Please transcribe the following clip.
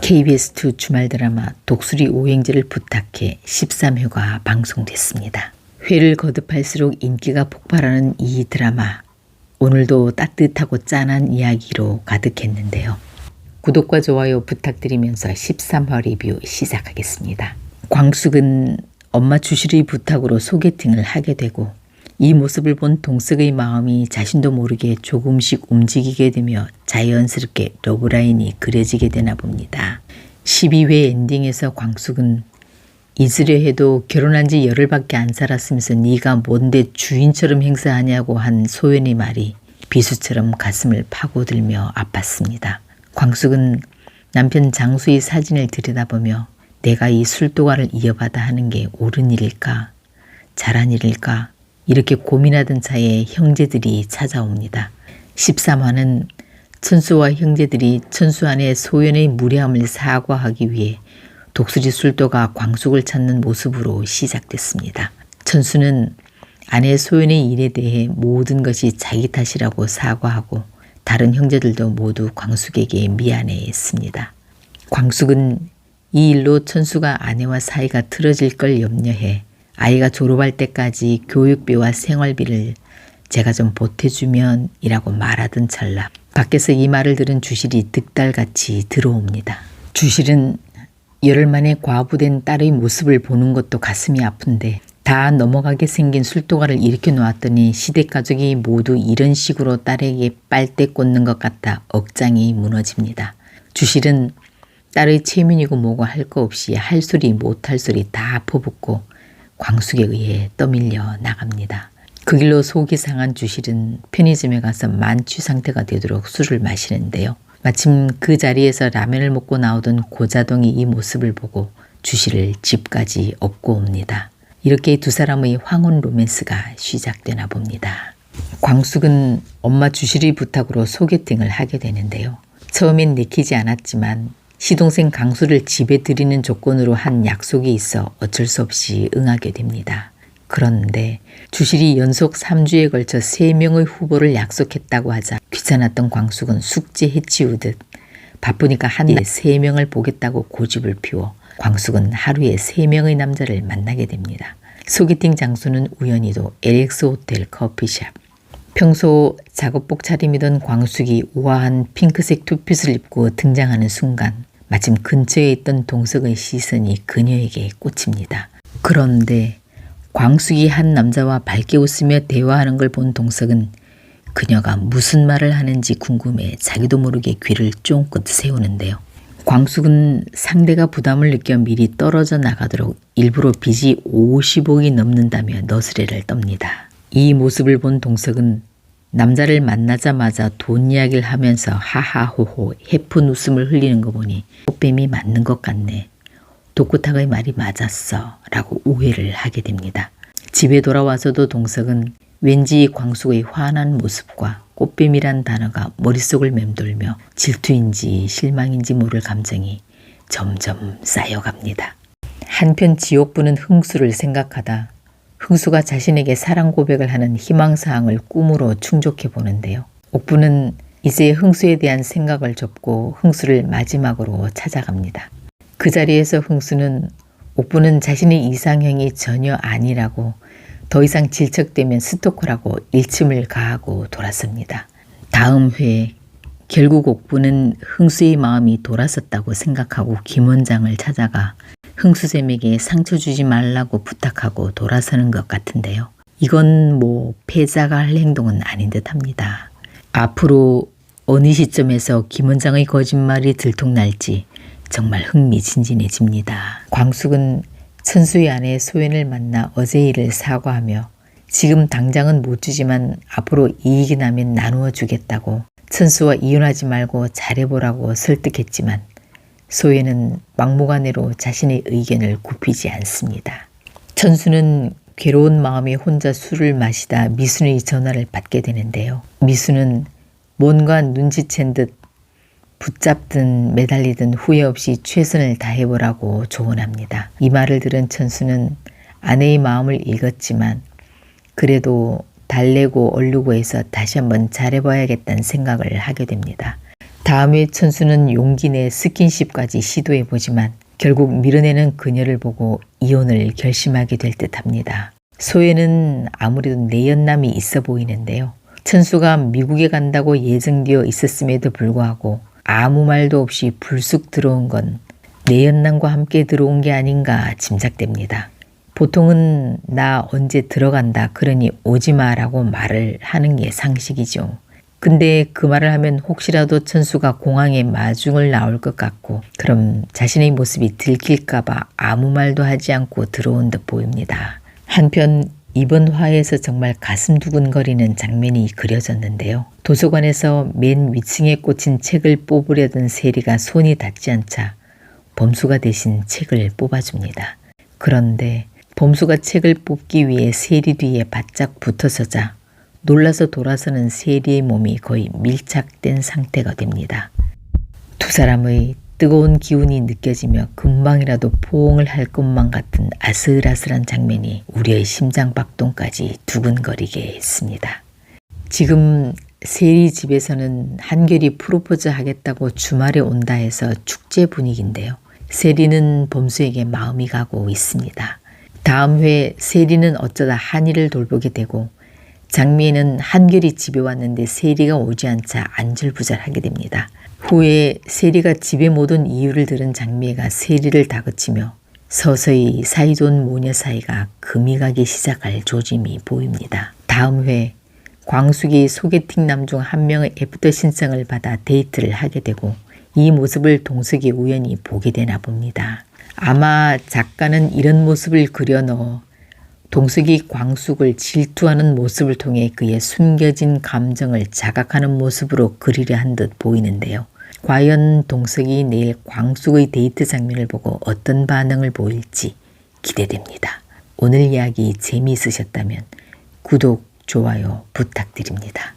KBS2 주말 드라마 독수리 오행제를 부탁해 13회가 방송됐습니다. 회를 거듭할수록 인기가 폭발하는 이 드라마, 오늘도 따뜻하고 짠한 이야기로 가득했는데요. 구독과 좋아요 부탁드리면서 13화 리뷰 시작하겠습니다. 광숙은 엄마 주실의 부탁으로 소개팅을 하게 되고, 이 모습을 본 동석의 마음이 자신도 모르게 조금씩 움직이게 되며 자연스럽게 러브라인이 그려지게 되나 봅니다. 12회 엔딩에서 광숙은 잊으려 해도 결혼한 지 열흘밖에 안 살았으면서 네가 뭔데 주인처럼 행세하냐고 한 소연의 말이 비수처럼 가슴을 파고들며 아팠습니다. 광숙은 남편 장수의 사진을 들여다보며 내가 이 술도가를 이어받아 하는 게 옳은 일일까? 잘한 일일까? 이렇게 고민하던 차에 형제들이 찾아옵니다. 13화는 천수와 형제들이 천수 아내 소연의 무례함을 사과하기 위해 독수리 술도가 광숙을 찾는 모습으로 시작됐습니다. 천수는 아내 소연의 일에 대해 모든 것이 자기 탓이라고 사과하고, 다른 형제들도 모두 광숙에게 미안해했습니다. 광숙은 이 일로 천수가 아내와 사이가 틀어질 걸 염려해 아이가 졸업할 때까지 교육비와 생활비를 제가 좀 보태주면 이라고 말하던 찰나 밖에서 이 말을 들은 주실이 득달같이 들어옵니다. 주실은 열흘 만에 과부된 딸의 모습을 보는 것도 가슴이 아픈데, 다 넘어가게 생긴 술도가를 일으켜 놓았더니 시댁가족이 모두 이런 식으로 딸에게 빨대 꽂는 것 같아 억장이 무너집니다. 주실은 딸의 체면이고 뭐고 할 거 없이 할 소리 못할 소리 다 퍼붓고 광숙에 의해 떠밀려 나갑니다. 그 길로 속이 상한 주실은 편의점에 가서 만취 상태가 되도록 술을 마시는데요. 마침 그 자리에서 라면을 먹고 나오던 고자동이 이 모습을 보고 주실을 집까지 업고 옵니다. 이렇게 두 사람의 황혼 로맨스가 시작되나 봅니다. 광숙은 엄마 주실의 부탁으로 소개팅을 하게 되는데요. 처음엔 내키지 않았지만 시동생 강수를 집에 들이는 조건으로 한 약속이 있어 어쩔 수 없이 응하게 됩니다. 그런데 주실이 연속 3주에 걸쳐 3명의 후보를 약속했다고 하자 귀찮았던 광숙은 숙제 해치우듯 바쁘니까 한 달에 3명을 보겠다고 고집을 피워 광숙은 하루에 3명의 남자를 만나게 됩니다. 소개팅 장소는 우연히도 LX 호텔 커피숍. 평소 작업복 차림이던 광숙이 우아한 핑크색 투핏을 입고 등장하는 순간 마침 근처에 있던 동석의 시선이 그녀에게 꽂힙니다. 그런데 광숙이 한 남자와 밝게 웃으며 대화하는 걸 본 동석은 그녀가 무슨 말을 하는지 궁금해 자기도 모르게 귀를 쫑긋 세우는데요. 광숙은 상대가 부담을 느껴 미리 떨어져 나가도록 일부러 빚이 50억이 넘는다며 너스레를 떱니다. 이 모습을 본 동석은 남자를 만나자마자 돈 이야기를 하면서 하하호호 해픈 웃음을 흘리는 거 보니 꽃뱀이 맞는 것 같네. 독구탁의 말이 맞았어 라고 오해를 하게 됩니다. 집에 돌아와서도 동석은 왠지 광숙의 환한 모습과 꽃뱀이란 단어가 머릿속을 맴돌며 질투인지 실망인지 모를 감정이 점점 쌓여갑니다. 한편 지옥부는 흥수를 생각하다 흥수가 자신에게 사랑 고백을 하는 희망사항을 꿈으로 충족해 보는데요. 옥부는 이제 흥수에 대한 생각을 접고 흥수를 마지막으로 찾아갑니다. 그 자리에서 흥수는 옥부는 자신의 이상형이 전혀 아니라고, 더 이상 질척되면 스토커라고 일침을 가하고 돌아섭니다. 다음 회에 결국 옥부는 흥수의 마음이 돌아섰다고 생각하고 김 원장을 찾아가 흥수쌤에게 상처 주지 말라고 부탁하고 돌아서는 것 같은데요. 이건 패자가 할 행동은 아닌 듯 합니다. 앞으로 어느 시점에서 김 원장의 거짓말이 들통날지 정말 흥미진진해집니다. 광숙은 천수의 아내 소연을 만나 어제 일을 사과하며 지금 당장은 못 주지만 앞으로 이익이 나면 나누어 주겠다고 천수와 이혼하지 말고 잘해보라고 설득했지만 소연은 막무가내로 자신의 의견을 굽히지 않습니다. 천수는 괴로운 마음에 혼자 술을 마시다 미순의 전화를 받게 되는데요. 미순은 뭔가 눈치챈 듯 붙잡든 매달리든 후회 없이 최선을 다해보라고 조언합니다. 이 말을 들은 천수는 아내의 마음을 읽었지만 그래도 달래고 얼르고 해서 다시 한번 잘해봐야겠다는 생각을 하게 됩니다. 다음에 천수는 용기 내 스킨십까지 시도해보지만 결국 밀어내는 그녀를 보고 이혼을 결심하게 될 듯합니다. 소혜는 아무래도 내연남이 있어 보이는데요. 천수가 미국에 간다고 예정되어 있었음에도 불구하고 아무 말도 없이 불쑥 들어온 건 내연남과 함께 들어온 게 아닌가 짐작됩니다. 보통은 나 언제 들어간다 그러니 오지마 라고 말을 하는 게 상식이죠. 근데 그 말을 하면 혹시라도 천수가 공항에 마중을 나올 것 같고 그럼 자신의 모습이 들킬까봐 아무 말도 하지 않고 들어온 듯 보입니다. 한편 이번 화에서 정말 가슴 두근거리는 장면이 그려졌는데요. 도서관에서 맨 위층에 꽂힌 책을 뽑으려던 세리가 손이 닿지 않자 범수가 대신 책을 뽑아줍니다. 그런데 범수가 책을 뽑기 위해 세리 뒤에 바짝 붙어서자 놀라서 돌아서는 세리의 몸이 거의 밀착된 상태가 됩니다. 두 사람의 뜨거운 기운이 느껴지며 금방이라도 포옹을 할 것만 같은 아슬아슬한 장면이 우리의 심장박동까지 두근거리게 했습니다. 지금 세리 집에서는 한결이 프로포즈 하겠다고 주말에 온다 해서 축제 분위기인데요. 세리는 범수에게 마음이 가고 있습니다. 다음 회 세리는 어쩌다 한이를 돌보게 되고 장미애는 한결이 집에 왔는데 세리가 오지 않자 안절부절하게 됩니다. 후에 세리가 집에 못 온 이유를 들은 장미애가 세리를 다그치며 서서히 사이좋은 모녀 사이가 금이 가기 시작할 조짐이 보입니다. 다음 회 광숙이 소개팅남 중 한 명의 애프터 신청을 받아 데이트를 하게 되고 이 모습을 동석이 우연히 보게 되나 봅니다. 아마 작가는 이런 모습을 그려넣어 동석이 광숙을 질투하는 모습을 통해 그의 숨겨진 감정을 자각하는 모습으로 그리려 한 듯 보이는데요. 과연 동석이 내일 광숙의 데이트 장면을 보고 어떤 반응을 보일지 기대됩니다. 오늘 이야기 재미있으셨다면 구독, 좋아요 부탁드립니다.